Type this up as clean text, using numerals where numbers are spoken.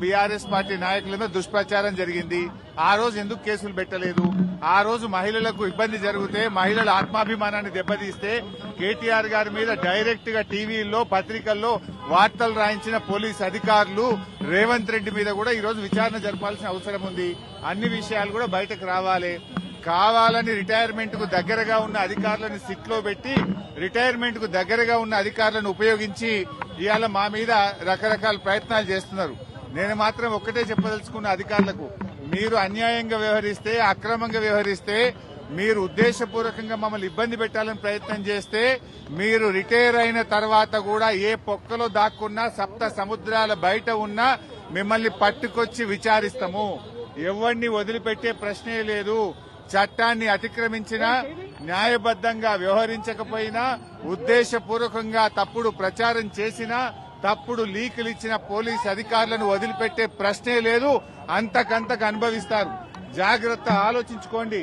BRS party నాయకుల మీద దుష్ప్రచారం జరిగింది. ఆ రోజు ఎందుకు కేసులు పెట్టలేదు? ఆ రోజు మహిళలకు ఇబ్బంది జరిగితే, మహిళల ఆత్మాభిమానాన్ని దెబ్బతీస్తే కేటీఆర్ గారి మీద డైరెక్ట్ గా టీవీల్లో, పత్రికల్లో వార్తలు రాయించిన పోలీస్ అధికారులు రేవంత్ రెడ్డి మీద కూడా ఈ రోజు విచారణ జరపాల్సిన అవసరం ఉంది. అన్ని విషయాలు కూడా బయటకు రావాలి. కావాలని రిటైర్మెంట్ కు దగ్గరగా ఉన్న అధికారులను సిట్ లో పెట్టి, రిటైర్మెంట్ కు దగ్గరగా ఉన్న అధికారులను ఉపయోగించి ఇవాళ మా మీద రకరకాల ప్రయత్నాలు చేస్తున్నారు. నేను మాత్రం ఒక్కటే చెప్పదలుచుకున్న అధికారులకు, మీరు అన్యాయంగా వ్యవహరిస్తే, అక్రమంగా వ్యవహరిస్తే, మీరు ఉద్దేశపూర్వకంగా మమ్మల్ని ఇబ్బంది పెట్టాలని ప్రయత్నం చేస్తే, మీరు రిటైర్ అయిన తర్వాత కూడా ఏ పొక్కలో దాక్కున్నా, సప్త సముద్రాల బయట ఉన్నా మిమ్మల్ని పట్టుకొచ్చి విచారిస్తాము. ఎవరిని వదిలిపెట్టే ప్రశ్నే లేదు. చట్టాన్ని అతిక్రమించినా, న్యాయబద్దంగా వ్యవహరించకపోయినా, ఉద్దేశపూర్వకంగా తప్పుడు ప్రచారం చేసినా, తప్పుడు లీకులు ఇచ్చిన పోలీస్ అధికారులను వదిలిపెట్టే ప్రశ్నే లేదు. అంతకంతకు అనుభవిస్తారు. జాగ్రత్త, ఆలోచించుకోండి.